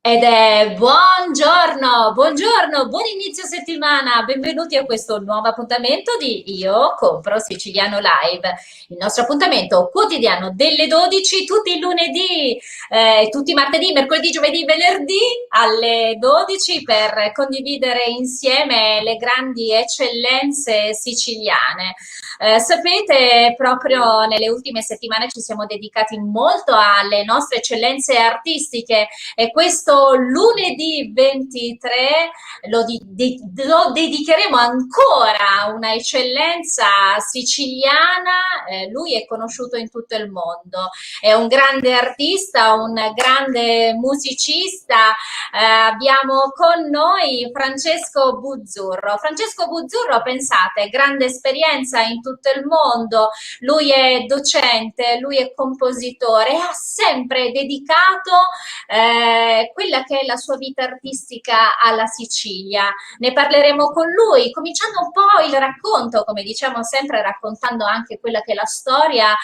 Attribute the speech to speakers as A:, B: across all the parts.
A: Ed è buongiorno, buongiorno, buon inizio settimana, benvenuti a questo nuovo appuntamento di Io Compro Siciliano Live, il nostro appuntamento quotidiano delle 12, tutti i lunedì, tutti i martedì, mercoledì, giovedì, venerdì alle 12 per condividere insieme le grandi eccellenze siciliane. Sapete, proprio nelle ultime settimane ci siamo dedicati molto alle nostre eccellenze artistiche e questo lunedì 23 lo dedicheremo ancora a una eccellenza siciliana. Lui è conosciuto in tutto il mondo, è un grande artista, un grande musicista. Abbiamo con noi Francesco Buzzurro. Francesco Buzzurro, pensate, grande esperienza in tutto il mondo, lui è docente, lui è compositore e ha sempre dedicato quella che è la sua vita artistica alla Sicilia. Ne parleremo con lui, cominciando un po' il racconto, come diciamo sempre, raccontando anche quella che è la storia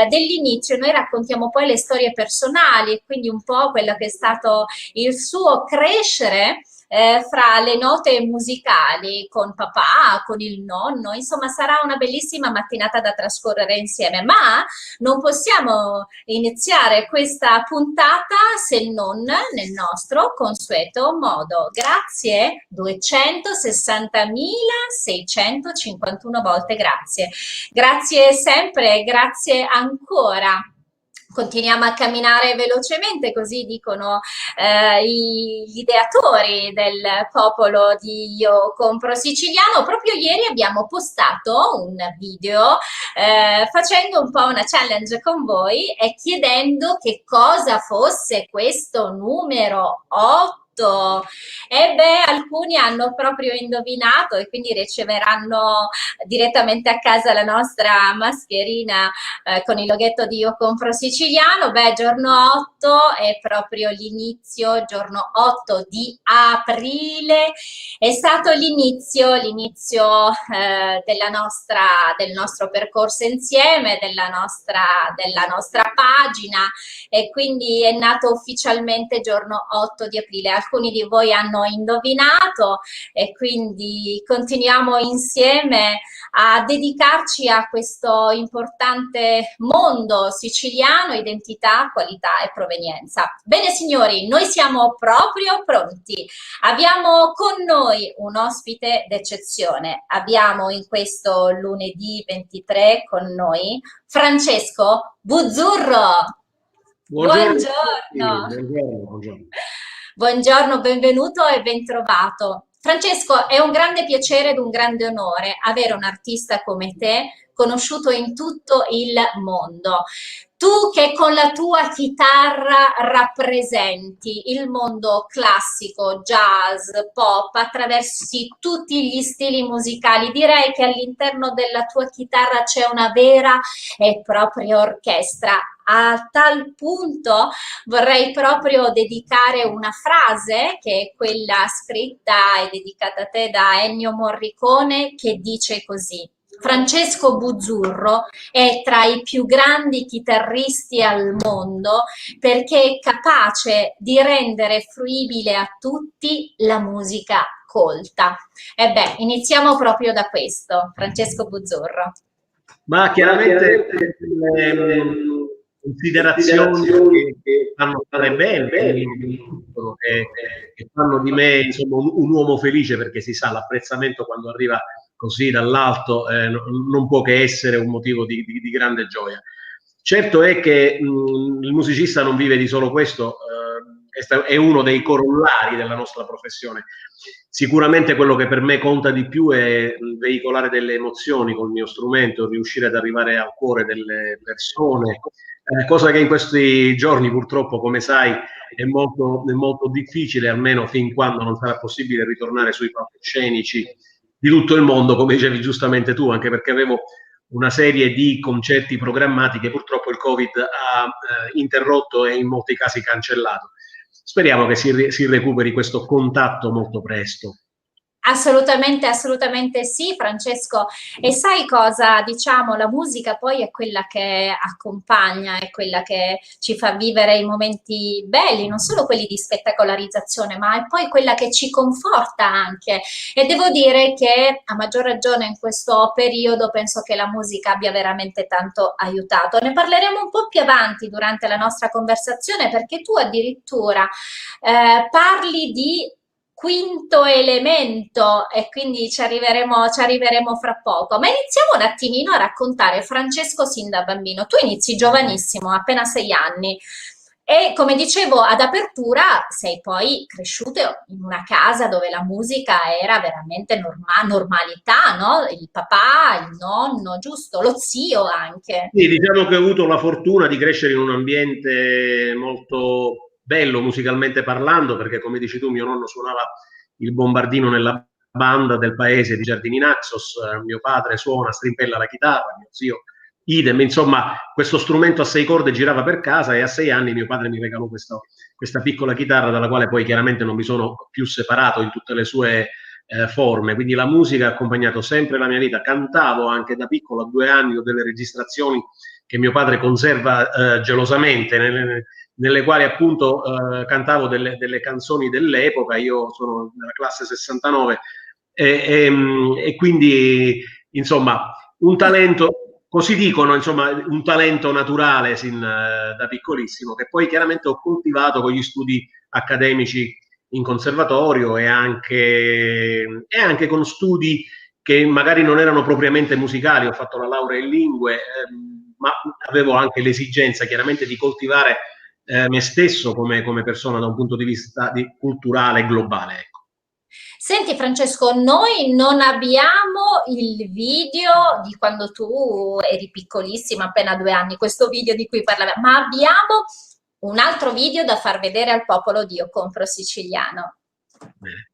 A: dell'inizio. Noi raccontiamo poi le storie personali e quindi un po' quello che è stato il suo crescere fra le note musicali con papà, con il nonno, insomma sarà una bellissima mattinata da trascorrere insieme, ma non possiamo iniziare questa puntata se non nel nostro consueto modo. Grazie 260.651 volte grazie. Grazie sempre, grazie ancora. Continuiamo a camminare velocemente, così dicono gli ideatori del popolo di Io Compro Siciliano. Proprio ieri abbiamo postato un video facendo un po' una challenge con voi e chiedendo che cosa fosse questo numero 8. E beh, alcuni hanno proprio indovinato e quindi riceveranno direttamente a casa la nostra mascherina con il loghetto di Io Compro Siciliano. Beh, giorno 8 è proprio l'inizio, giorno 8 di aprile, è stato l'inizio del nostro percorso insieme, della nostra pagina, e quindi è nato ufficialmente giorno 8 di aprile. Alcuni di voi hanno indovinato e quindi continuiamo insieme a dedicarci a questo importante mondo siciliano: identità, qualità e provenienza. Bene signori, noi siamo proprio pronti. Abbiamo con noi un ospite d'eccezione. Abbiamo in questo lunedì 23 con noi Francesco Buzzurro.
B: Buongiorno.
A: Buongiorno.
B: Buongiorno.
A: Buongiorno, benvenuto e bentrovato. Francesco, è un grande piacere ed un grande onore avere un artista come te, conosciuto in tutto il mondo. Tu che con la tua chitarra rappresenti il mondo classico, jazz, pop, attraversi tutti gli stili musicali, direi che all'interno della tua chitarra c'è una vera e propria orchestra. A tal punto vorrei proprio dedicare una frase, che è quella scritta e dedicata a te da Ennio Morricone, che dice così: Francesco Buzzurro è tra i più grandi chitarristi al mondo perché è capace di rendere fruibile a tutti la musica colta. E beh, iniziamo proprio da questo, Francesco Buzzurro.
B: Ma chiaramente le considerazioni che fanno stare bene, che fanno di me insomma un uomo felice, perché si sa, l'apprezzamento quando arriva così dall'alto non può che essere un motivo di grande gioia. Certo è che il musicista non vive di solo questo, è uno dei corollari della nostra professione. Sicuramente quello che per me conta di più è veicolare delle emozioni col mio strumento, riuscire ad arrivare al cuore delle persone, cosa che in questi giorni purtroppo, come sai, è molto difficile, almeno fin quando non sarà possibile ritornare sui palcoscenici di tutto il mondo, come dicevi giustamente tu, anche perché avevo una serie di concerti programmati che purtroppo il Covid ha interrotto e in molti casi cancellato. Speriamo che si recuperi questo contatto molto presto.
A: Assolutamente, assolutamente sì, Francesco. E sai cosa? Diciamo, la musica poi è quella che accompagna, è quella che ci fa vivere i momenti belli, non solo quelli di spettacolarizzazione, ma è poi quella che ci conforta anche. E devo dire che a maggior ragione in questo periodo penso che la musica abbia veramente tanto aiutato. Ne parleremo un po' più avanti durante la nostra conversazione perché tu addirittura parli di quinto elemento e quindi ci arriveremo fra poco. Ma iniziamo un attimino a raccontare Francesco sin da bambino. Tu inizi giovanissimo, appena 6 anni. E come dicevo ad apertura, sei poi cresciuto in una casa dove la musica era veramente normalità, no? Il papà, il nonno, giusto? Lo zio anche.
B: Sì, diciamo che ho avuto la fortuna di crescere in un ambiente molto bello musicalmente parlando, perché come dici tu, mio nonno suonava il bombardino nella banda del paese di Giardini Naxos, mio padre suona, strimpella la chitarra, mio zio idem, insomma, questo strumento a 6 corde girava per casa e a 6 anni mio padre mi regalò questa piccola chitarra dalla quale poi chiaramente non mi sono più separato in tutte le sue forme, quindi la musica ha accompagnato sempre la mia vita, cantavo anche da piccolo, a 2 anni ho delle registrazioni che mio padre conserva gelosamente, nelle quali appunto cantavo delle canzoni dell'epoca, io sono nella classe 69 e quindi insomma un talento, così dicono, insomma un talento naturale sin da piccolissimo che poi chiaramente ho coltivato con gli studi accademici in conservatorio e anche con studi che magari non erano propriamente musicali, ho fatto la laurea in lingue, ma avevo anche l'esigenza chiaramente di coltivare me stesso come persona da un punto di vista culturale globale. Ecco.
A: Senti Francesco, noi non abbiamo il video di quando tu eri piccolissima, appena 2 anni, questo video di cui parlava, ma abbiamo un altro video da far vedere al popolo di Io Compro Siciliano.
B: Bene.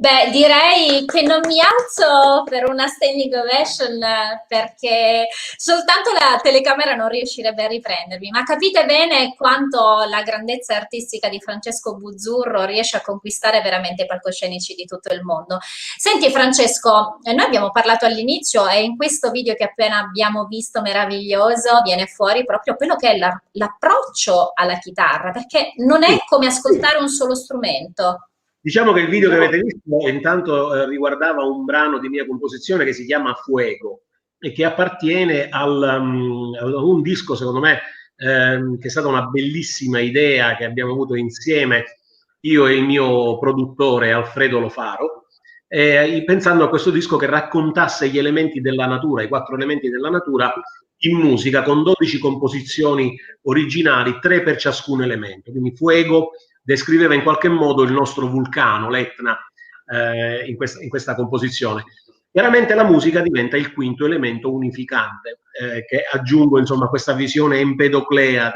A: Beh, direi che non mi alzo per una standing ovation perché soltanto la telecamera non riuscirebbe a riprendermi, ma capite bene quanto la grandezza artistica di Francesco Buzzurro riesce a conquistare veramente i palcoscenici di tutto il mondo. Senti Francesco, noi abbiamo parlato all'inizio e in questo video che appena abbiamo visto meraviglioso viene fuori proprio quello che è l'approccio alla chitarra, perché non è
B: Sì.
A: come ascoltare un solo strumento.
B: Diciamo che il video che avete visto intanto riguardava un brano di mia composizione che si chiama Fuego e che appartiene a un disco, secondo me, che è stata una bellissima idea che abbiamo avuto insieme io e il mio produttore Alfredo Lofaro, pensando a questo disco che raccontasse gli elementi della natura, i 4 elementi della natura in musica con 12 composizioni originali, 3 per ciascun elemento. Quindi Fuego descriveva in qualche modo il nostro vulcano, l'Etna, in questa composizione. Chiaramente la musica diventa il quinto elemento unificante, che aggiungo insomma questa visione empedoclea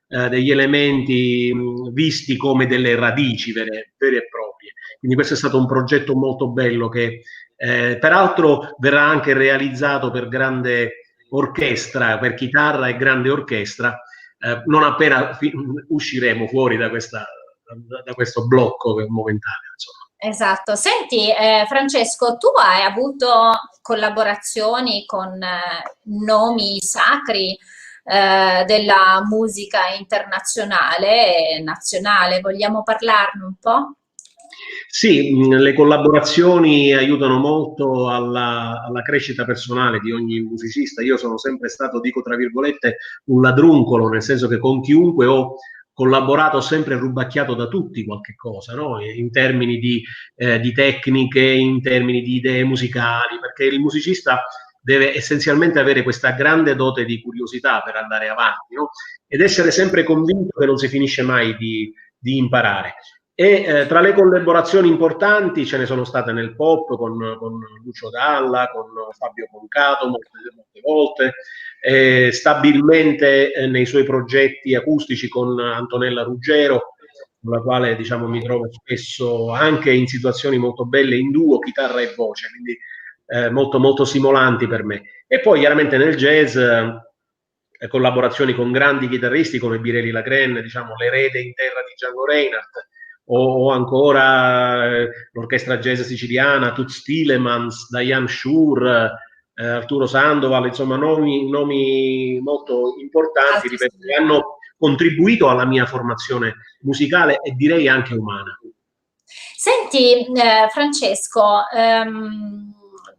B: degli elementi visti come delle radici vere e proprie. Quindi questo è stato un progetto molto bello che peraltro verrà anche realizzato per grande orchestra, per chitarra e grande orchestra, non appena usciremo fuori da questo blocco momentaneo, insomma.
A: Esatto. Senti, Francesco, tu hai avuto collaborazioni con nomi sacri della musica internazionale e nazionale. Vogliamo parlarne un po'?
B: Sì, le collaborazioni aiutano molto alla crescita personale di ogni musicista. Io sono sempre stato, dico tra virgolette, un ladruncolo, nel senso che con chiunque ho collaborato ho sempre rubacchiato da tutti qualche cosa, no? In termini di tecniche, in termini di idee musicali, perché il musicista deve essenzialmente avere questa grande dote di curiosità per andare avanti, no? Ed essere sempre convinto che non si finisce mai di imparare. E tra le collaborazioni importanti ce ne sono state nel pop con Lucio Dalla, con Fabio Concato molte volte, stabilmente nei suoi progetti acustici con Antonella Ruggero, con la quale diciamo mi trovo spesso anche in situazioni molto belle in duo, chitarra e voce, quindi molto molto stimolanti per me. E poi chiaramente nel jazz collaborazioni con grandi chitarristi come Birelli Lagren, diciamo l'erede in terra di Django Reinhardt, o ancora l'orchestra jazz siciliana, Toots Thielemans, Diane Shure, Arturo Sandoval, insomma nomi molto importanti, ripeto, che hanno contribuito alla mia formazione musicale e direi anche umana.
A: Senti, Francesco,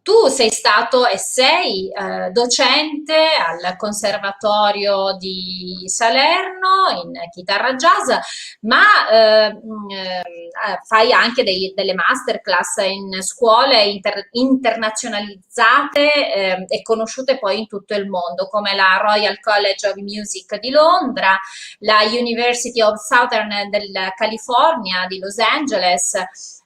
A: tu sei stato e sei docente al Conservatorio di Salerno in chitarra jazz, ma fai anche delle masterclass in scuole internazionalizzate e conosciute poi in tutto il mondo, come la Royal College of Music di Londra, la University of Southern del California di Los Angeles.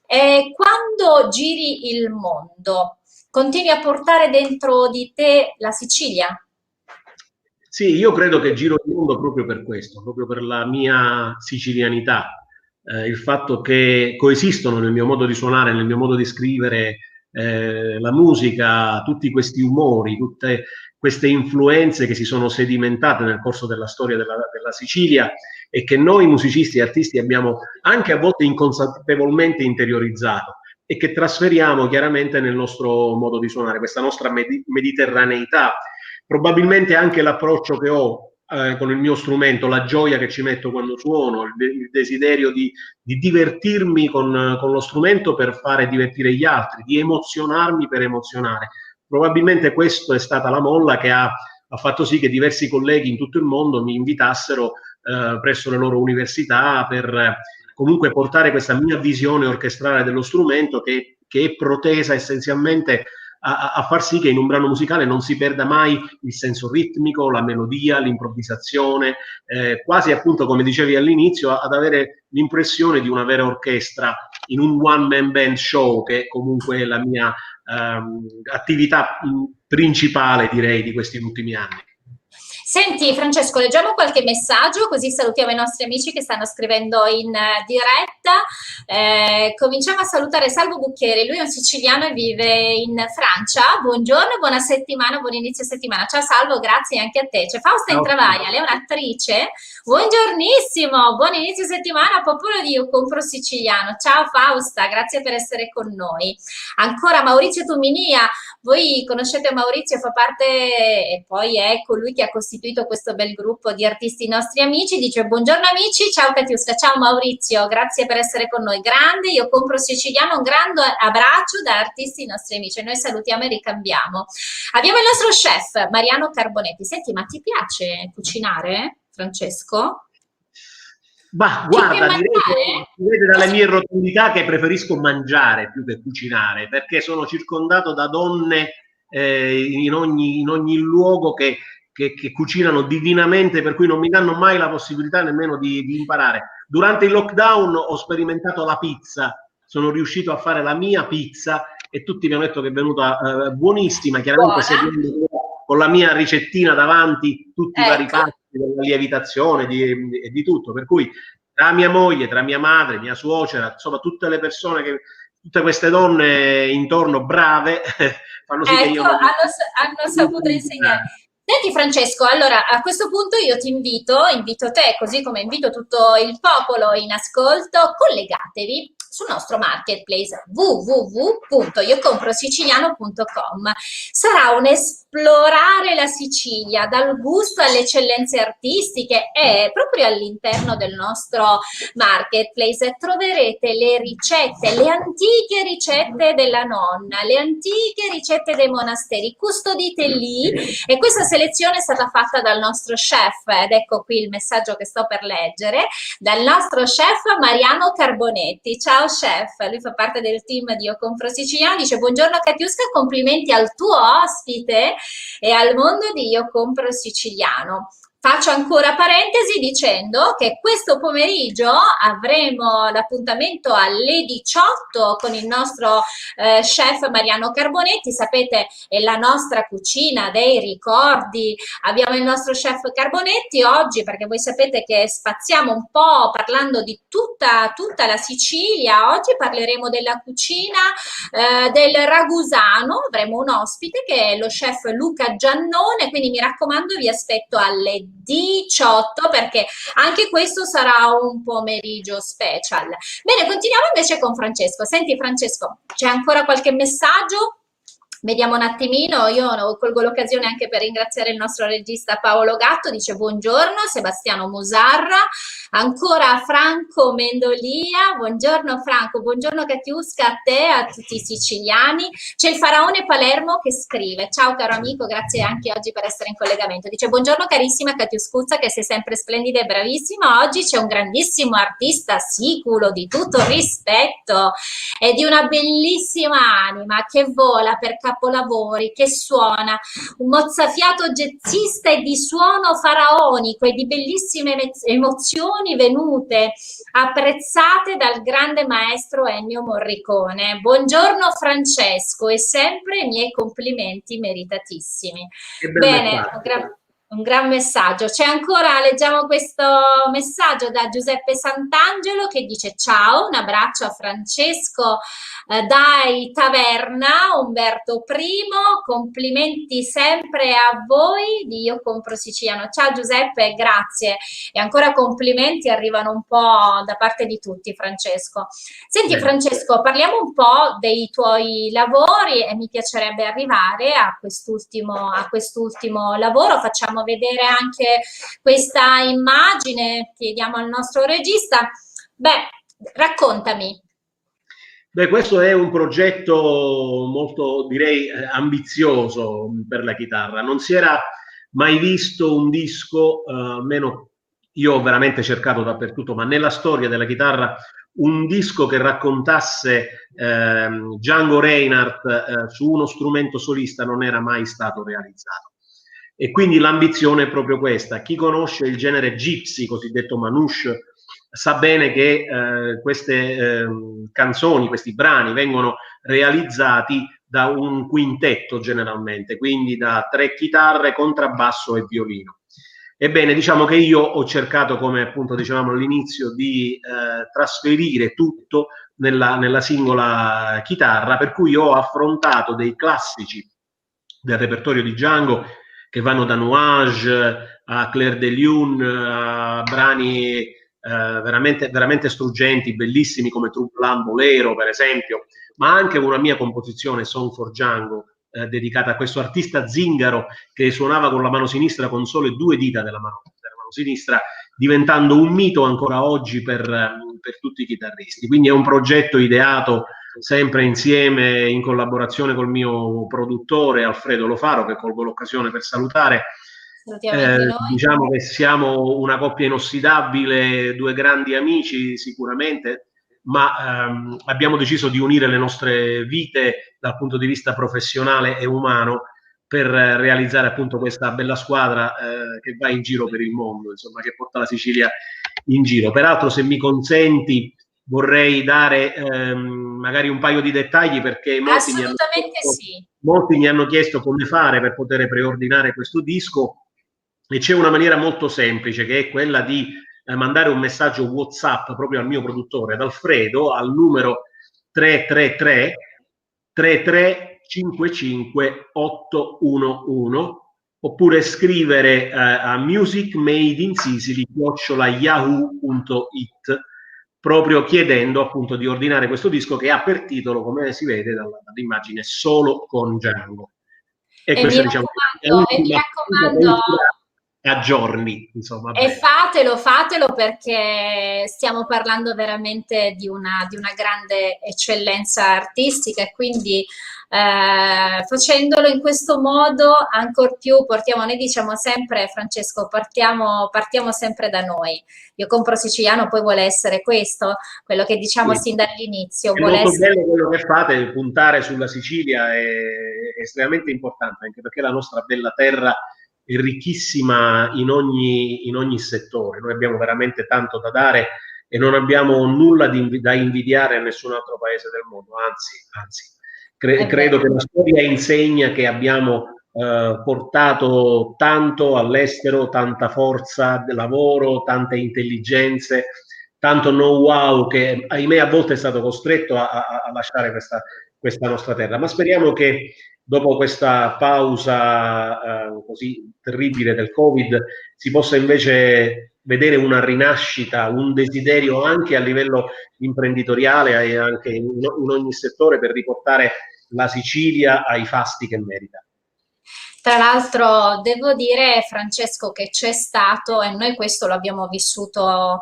A: E quando giri il mondo, continui a portare dentro di te la Sicilia?
B: Sì, io credo che giro il mondo proprio per questo, proprio per la mia sicilianità, il fatto che coesistono nel mio modo di suonare, nel mio modo di scrivere, la musica, tutti questi umori, tutte queste influenze che si sono sedimentate nel corso della storia della Sicilia e che noi musicisti e artisti abbiamo anche a volte inconsapevolmente interiorizzato e che trasferiamo chiaramente nel nostro modo di suonare, questa nostra mediterraneità, probabilmente anche l'approccio che ho con il mio strumento, la gioia che ci metto quando suono, il desiderio di divertirmi con lo strumento per fare divertire gli altri, di emozionarmi per emozionare. Probabilmente questa è stata la molla che ha fatto sì che diversi colleghi in tutto il mondo mi invitassero presso le loro università per comunque portare questa mia visione orchestrale dello strumento che è protesa essenzialmente a far sì che in un brano musicale non si perda mai il senso ritmico, la melodia, l'improvvisazione, quasi appunto come dicevi all'inizio ad avere l'impressione di una vera orchestra in un one man band show che comunque è la mia attività principale direi di questi ultimi anni.
A: Senti Francesco, leggiamo qualche messaggio così salutiamo i nostri amici che stanno scrivendo in diretta. Cominciamo a salutare Salvo Bucchieri, lui è un siciliano e vive in Francia. Buongiorno, buona settimana, buon inizio settimana. Ciao Salvo, grazie anche a te. C'è Fausta
B: Ciao.
A: Intravaglia, lei è un'attrice. Buongiornissimo, buon inizio settimana, popolo di Io Compro Siciliano. Ciao Fausta, grazie per essere con noi. Ancora Maurizio Tuminia, voi conoscete Maurizio, fa parte e poi è colui che ha costituito questo bel gruppo di artisti nostri amici. Dice buongiorno amici, ciao Katiuska, ciao Maurizio, grazie per essere con noi. Grande, Io Compro Siciliano, un grande abbraccio da artisti nostri amici. Noi salutiamo e ricambiamo. Abbiamo il nostro chef Mariano Carbonetti. Senti, ma ti piace cucinare, Francesco?
B: Ma
A: Ci puoi
B: guarda, direi che
A: mandare?
B: si vede dalle mie rotondità che preferisco mangiare più che cucinare, perché sono circondato da donne in ogni luogo che cucinano divinamente, per cui non mi danno mai la possibilità nemmeno di imparare. Durante il lockdown ho sperimentato la pizza, sono riuscito a fare la mia pizza e tutti mi hanno detto che è venuta buonissima, chiaramente
A: Buona?
B: seguendo con la mia ricettina davanti tutti i vari
A: Ecco.
B: passi della lievitazione e di tutto, per cui tra mia moglie, tra mia madre, mia suocera, insomma tutte le persone tutte queste donne intorno brave fanno sì che
A: Ecco,
B: io non
A: hanno saputo insegnare. Senti Francesco, allora a questo punto io ti invito te, così come invito tutto il popolo in ascolto, collegatevi sul nostro marketplace www.iocomprosiciliano.com. Sarà un esplorare la Sicilia dal gusto alle eccellenze artistiche e proprio all'interno del nostro marketplace troverete le ricette, le antiche ricette della nonna, le antiche ricette dei monasteri, custodite lì e questa selezione è stata fatta dal nostro chef ed ecco qui il messaggio che sto per leggere, dal nostro chef Mariano Carbonetti. Ciao chef, lui fa parte del team di Io Compro Siciliano, dice buongiorno Katiuska, complimenti al tuo ospite e al mondo di Io Compro Siciliano. Faccio ancora parentesi dicendo che questo pomeriggio avremo l'appuntamento alle 18 con il nostro chef Mariano Carbonetti. Sapete, è la nostra cucina dei ricordi. Abbiamo il nostro chef Carbonetti oggi perché voi sapete che spaziamo un po' parlando di tutta la Sicilia. Oggi parleremo della cucina del ragusano. Avremo un ospite che è lo chef Luca Giannone, quindi mi raccomando vi aspetto alle 18 perché anche questo sarà un pomeriggio special. Bene, continuiamo invece con Francesco. Senti Francesco, c'è ancora qualche messaggio? Vediamo un attimino, io colgo l'occasione anche per ringraziare il nostro regista Paolo Gatto, dice buongiorno, Sebastiano Musarra, ancora Franco Mendolia, buongiorno Franco, buongiorno Katiuska a te, a tutti i siciliani, c'è il Faraone Palermo che scrive, ciao caro amico, grazie anche oggi per essere in collegamento, dice buongiorno carissima Katiuskuzza che sei sempre splendida e bravissima, oggi c'è un grandissimo artista siculo di tutto rispetto e di una bellissima anima che vola per capolavori, che suona, un mozzafiato jazzista e di suono faraonico e di bellissime emozioni venute apprezzate dal grande maestro Ennio Morricone. Buongiorno Francesco e sempre i miei complimenti meritatissimi.
B: che bel
A: Bene,
B: messaggio.
A: un gran messaggio. C'è ancora, leggiamo questo messaggio da Giuseppe Sant'Angelo che dice ciao, un abbraccio a Francesco dai Taverna, Umberto I, complimenti sempre a voi di Io Compro Siciliano. Ciao Giuseppe, grazie. E ancora complimenti arrivano un po' da parte di tutti, Francesco. Senti
B: Bene.
A: Francesco, parliamo un po' dei tuoi lavori e mi piacerebbe arrivare a quest'ultimo lavoro. Facciamo vedere anche questa immagine, chiediamo al nostro regista. Beh, raccontami.
B: Beh, questo è un progetto molto, direi, ambizioso per la chitarra. Non si era mai visto un disco, almeno io ho veramente cercato dappertutto, ma nella storia della chitarra un disco che raccontasse Django Reinhardt su uno strumento solista non era mai stato realizzato. E quindi l'ambizione è proprio questa. Chi conosce il genere gypsy, cosiddetto manouche, sa bene che queste canzoni, questi brani vengono realizzati da un quintetto generalmente, quindi da 3 chitarre, contrabbasso e violino. Ebbene, diciamo che io ho cercato, come appunto dicevamo all'inizio, di trasferire tutto nella singola chitarra, per cui ho affrontato dei classici del repertorio di Django che vanno da Nuage a Clair de Lune, a brani veramente, veramente struggenti, bellissimi come Troublant Bolero, per esempio, ma anche una mia composizione, Song for Django, dedicata a questo artista zingaro che suonava con la mano sinistra con solo 2 dita della mano sinistra, diventando un mito ancora oggi per tutti i chitarristi. Quindi è un progetto ideato sempre insieme, in collaborazione col mio produttore Alfredo Lofaro, che colgo l'occasione per salutare. Diciamo che siamo una coppia inossidabile, 2 grandi amici sicuramente, ma abbiamo deciso di unire le nostre vite dal punto di vista professionale e umano per realizzare appunto questa bella squadra che va in giro per il mondo, insomma, che porta la Sicilia in giro. Peraltro, se mi consenti, vorrei dare magari un paio di dettagli, perché molti mi hanno chiesto come fare per poter preordinare questo disco, e c'è una maniera molto semplice, che è quella di mandare un messaggio WhatsApp proprio al mio produttore, ad Alfredo, al numero 333 3355 811, oppure scrivere a musicmadeinsicily@yahoo.it, proprio chiedendo appunto di ordinare questo disco, che ha per titolo, come si vede dall'immagine, Solo con Django. E questa, diciamo, è l'ultima a giorni, insomma.
A: E fatelo perché stiamo parlando veramente di una grande eccellenza artistica, e quindi facendolo in questo modo ancor più noi diciamo sempre, Francesco, partiamo sempre da noi. Io compro siciliano, poi vuole essere questo, quello che diciamo sin dall'inizio.
B: È molto bello quello che fate, puntare sulla Sicilia è estremamente importante, anche perché la nostra bella terra è ricchissima in ogni settore. Noi abbiamo veramente tanto da dare e non abbiamo nulla da invidiare a nessun altro paese del mondo, anzi credo che la storia insegna che abbiamo portato tanto all'estero, tanta forza del lavoro, tante intelligenze, tanto know-how, che ahimè a volte è stato costretto a lasciare questa nostra terra. Ma speriamo che dopo questa pausa così terribile del Covid si possa invece vedere una rinascita, un desiderio anche a livello imprenditoriale e anche in ogni settore, per riportare la Sicilia ai fasti che merita.
A: Tra l'altro devo dire, Francesco, che c'è stato, e noi questo lo abbiamo vissuto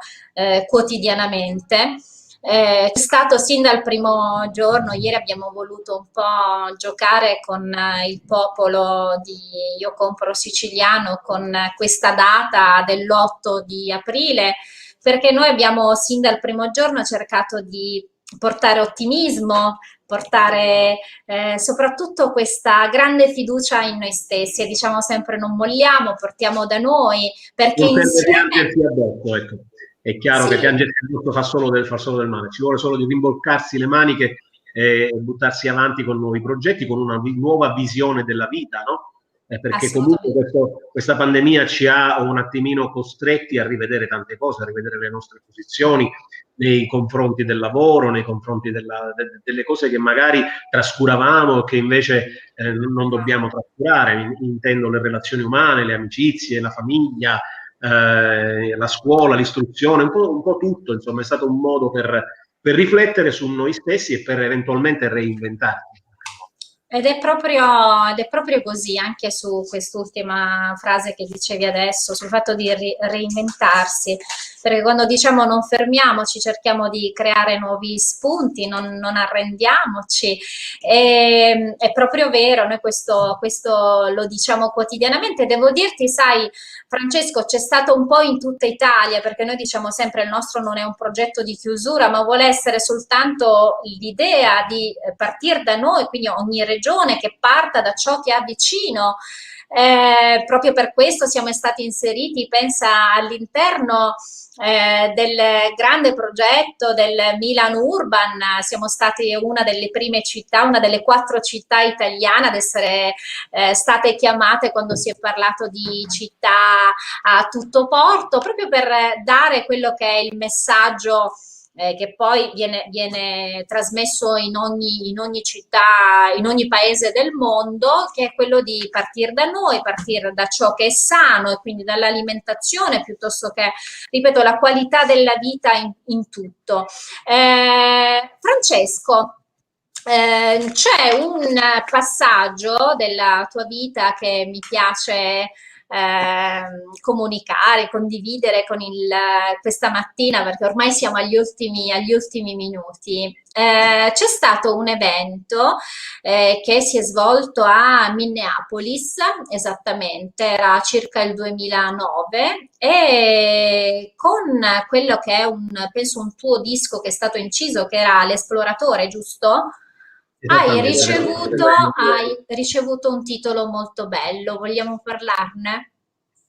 A: quotidianamente, c'è stato sin dal primo giorno. Ieri abbiamo voluto un po' giocare con il popolo di Io Compro Siciliano con questa data dell'8 di aprile, perché noi abbiamo sin dal primo giorno cercato di portare ottimismo, portare soprattutto questa grande fiducia in noi stessi, e diciamo sempre non molliamo, portiamo da noi, perché
B: non
A: insieme...
B: piangersi addosso, ecco. È chiaro che piangersi addosso fa solo del male, ci vuole solo di rimbolcarsi le maniche e buttarsi avanti con nuovi progetti, con una nuova visione della vita, no? Perché comunque questa pandemia ci ha un attimino costretti a rivedere tante cose, a rivedere le nostre posizioni nei confronti del lavoro, nei confronti delle cose che magari trascuravamo, che invece non dobbiamo trascurare. Intendo le relazioni umane, le amicizie, la famiglia, la scuola, l'istruzione, un po' tutto, insomma. È stato un modo per riflettere su noi stessi e per eventualmente reinventarci.
A: Ed è proprio così, anche su quest'ultima frase che dicevi adesso, sul fatto di reinventarsi, perché quando diciamo non fermiamoci, cerchiamo di creare nuovi spunti, non arrendiamoci, è proprio vero, noi questo lo diciamo quotidianamente. Devo dirti, sai, Francesco, c'è stato un po' in tutta Italia, perché noi diciamo sempre il nostro non è un progetto di chiusura, ma vuole essere soltanto l'idea di partire da noi, quindi ogni regione che parta da ciò che ha vicino, proprio per questo siamo stati inseriti, pensa, all'interno del grande progetto del Milan Urban. Siamo stati una delle prime città, una delle 4 città italiane ad essere state chiamate quando si è parlato di città a tutto porto, proprio per dare quello che è il messaggio che poi viene trasmesso in ogni città, in ogni paese del mondo, che è quello di partire da noi, partire da ciò che è sano, e quindi dall'alimentazione, piuttosto che, ripeto, la qualità della vita in tutto. Francesco, c'è un passaggio della tua vita che mi piace comunicare, condividere con questa mattina, perché ormai siamo agli ultimi minuti. C'è stato un evento che si è svolto a Minneapolis, esattamente, era circa il 2009, e con quello che è penso un tuo disco che è stato inciso, che era L'Esploratore, giusto? Hai ricevuto un titolo molto bello, vogliamo parlarne?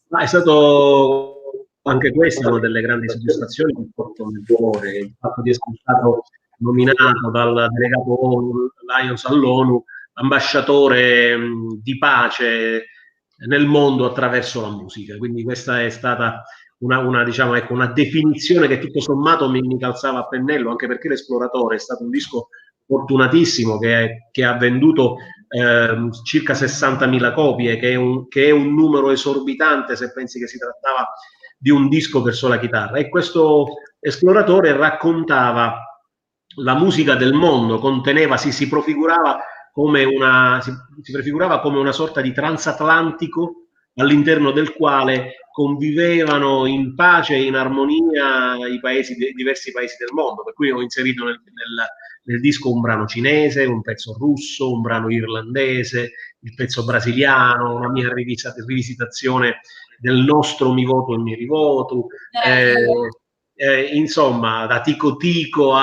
B: Ma è stato anche questa una delle grandi soddisfazioni che porto nel cuore, il fatto di essere stato nominato dal delegato ONU, Lions all'ONU, ambasciatore di pace nel mondo attraverso la musica. Quindi questa è stata diciamo, ecco, una definizione che tutto sommato mi calzava a pennello, anche perché L'Esploratore è stato un disco fortunatissimo che ha venduto circa 60.000 copie, che è un numero esorbitante se pensi che si trattava di un disco per sola chitarra. E questo Esploratore raccontava la musica del mondo, si prefigurava come una sorta di transatlantico all'interno del quale convivevano in pace e in armonia diversi paesi del mondo, per cui ho inserito nel disco un brano cinese, un pezzo russo, un brano irlandese, il pezzo brasiliano, una mia rivisitazione del nostro Mi voto e mi rivoto, insomma, da Tico Tico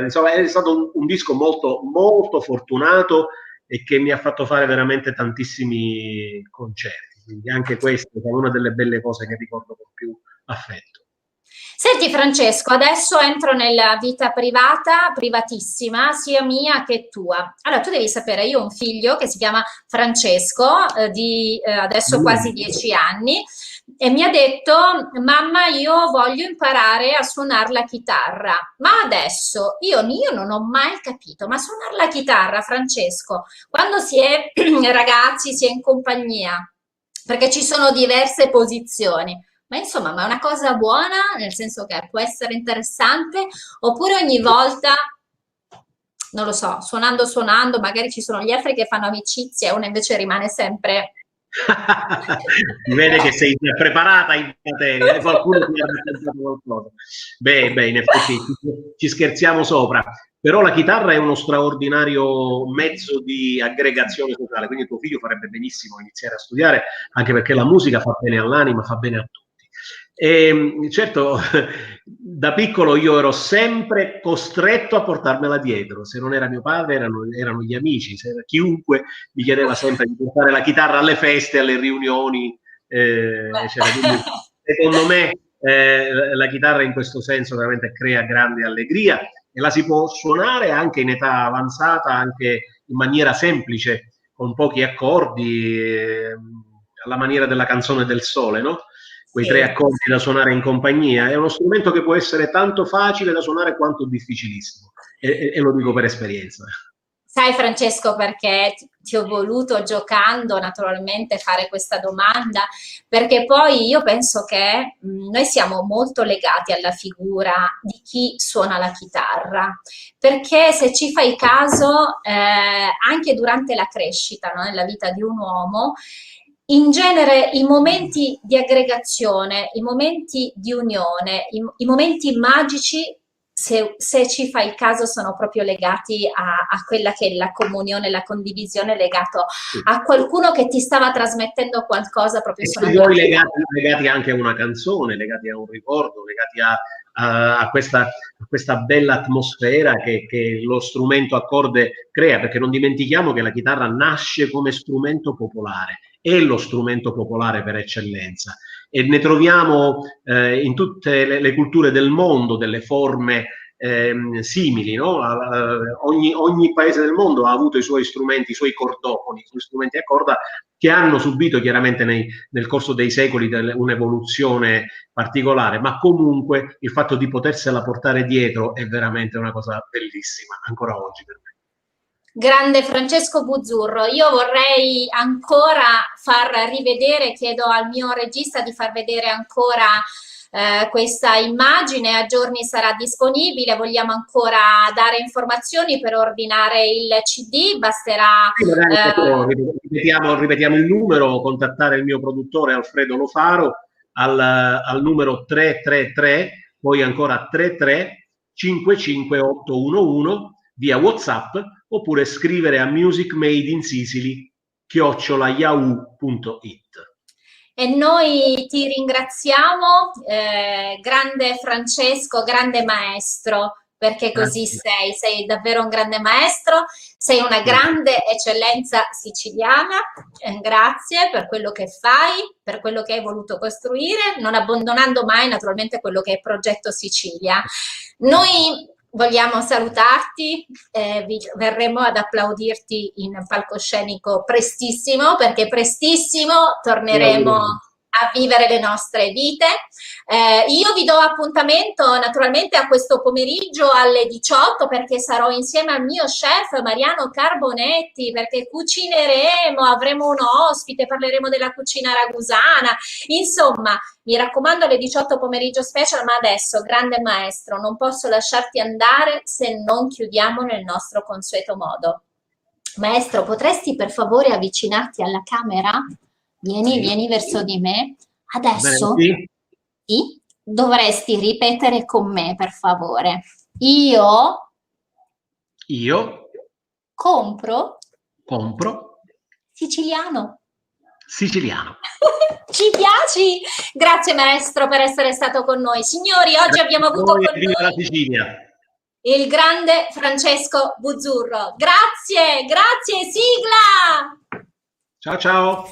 B: insomma, è stato un disco molto, molto fortunato e che mi ha fatto fare veramente tantissimi concerti. Quindi anche questa è una delle belle cose che ricordo con più affetto.
A: Senti Francesco, adesso entro nella vita privata, privatissima, sia mia che tua. Allora, tu devi sapere, io ho un figlio che si chiama Francesco, di adesso quasi 10 anni, e mi ha detto: mamma, io voglio imparare a suonare la chitarra. Ma adesso io non ho mai capito, ma suonare la chitarra, Francesco, quando si è ragazzi, si è in compagnia, perché ci sono diverse posizioni. Ma insomma, ma è una cosa buona, nel senso che può essere interessante, oppure ogni volta, non lo so, suonando, magari ci sono gli altri che fanno amicizia e uno invece rimane sempre...
B: Si vede che sei preparata in materia, qualcuno ti ha raccontato qualcosa. Beh, in effetti ci scherziamo sopra, però la chitarra è uno straordinario mezzo di aggregazione sociale, quindi tuo figlio farebbe benissimo iniziare a studiare, anche perché la musica fa bene all'anima, fa bene a tutti. E, certo, da piccolo io ero sempre costretto a portarmela dietro, se non era mio padre erano gli amici, se era chiunque mi chiedeva sempre di portare la chitarra alle feste, alle riunioni, quindi, secondo me la chitarra in questo senso veramente crea grande allegria e la si può suonare anche in età avanzata, anche in maniera semplice, con pochi accordi, alla maniera della canzone del sole, no? Quei 3 accordi da suonare in compagnia. È uno strumento che può essere tanto facile da suonare quanto difficilissimo, e lo dico per esperienza.
A: Sai Francesco, perché ti ho voluto, giocando naturalmente, fare questa domanda, perché poi io penso che noi siamo molto legati alla figura di chi suona la chitarra, perché se ci fai caso, anche durante la crescita, no, nella vita di un uomo, in genere i momenti di aggregazione, i momenti di unione, i momenti magici, se ci fai caso, sono proprio legati a quella che è la comunione, la condivisione, legato a qualcuno che ti stava trasmettendo qualcosa proprio
B: suonando. E poi legati anche a una canzone, legati a un ricordo, legati a questa bella atmosfera che lo strumento a corde crea, perché non dimentichiamo che la chitarra nasce come strumento popolare è lo strumento popolare per eccellenza, e ne troviamo in tutte le culture del mondo delle forme simili, no? Ogni paese del mondo ha avuto i suoi strumenti, i suoi cordofoni, i suoi strumenti a corda, che hanno subito chiaramente nel corso dei secoli un'evoluzione particolare, ma comunque il fatto di potersela portare dietro è veramente una cosa bellissima, ancora oggi per me.
A: Grande Francesco Buzzurro, io vorrei ancora far rivedere, chiedo al mio regista di far vedere ancora questa immagine, a giorni sarà disponibile, vogliamo ancora dare informazioni per ordinare il CD, basterà...
B: Sì, magari ripetiamo il numero, contattare il mio produttore Alfredo Lofaro al numero 333, poi ancora 33 55811 via WhatsApp, oppure scrivere a musicmadeinsicily@yahoo.it.
A: E noi ti ringraziamo, grande Francesco, grande maestro, perché così
B: Grazie.
A: sei davvero un grande maestro, sei una grande eccellenza siciliana, grazie per quello che fai, per quello che hai voluto costruire, non abbandonando mai naturalmente quello che è Progetto Sicilia. Noi vogliamo salutarti, verremo ad applaudirti in palcoscenico prestissimo, perché prestissimo torneremo a vivere le nostre vite. Io vi do appuntamento naturalmente a questo pomeriggio alle 18, perché sarò insieme al mio chef Mariano Carbonetti, perché cucineremo, avremo un ospite, parleremo della cucina ragusana, insomma. Mi raccomando, alle 18 pomeriggio special, ma adesso, grande maestro, non posso lasciarti andare se non chiudiamo nel nostro consueto modo. Maestro, potresti per favore avvicinarti alla camera? Vieni verso di me. Adesso
B: Bene,
A: sì, dovresti ripetere con me, per favore. Io compro siciliano. Ci piaci? Grazie maestro per essere stato con noi. Signori, oggi abbiamo avuto con
B: viva la
A: noi
B: Sicilia.
A: il grande Francesco Buzzurro. Grazie, sigla!
B: Ciao ciao.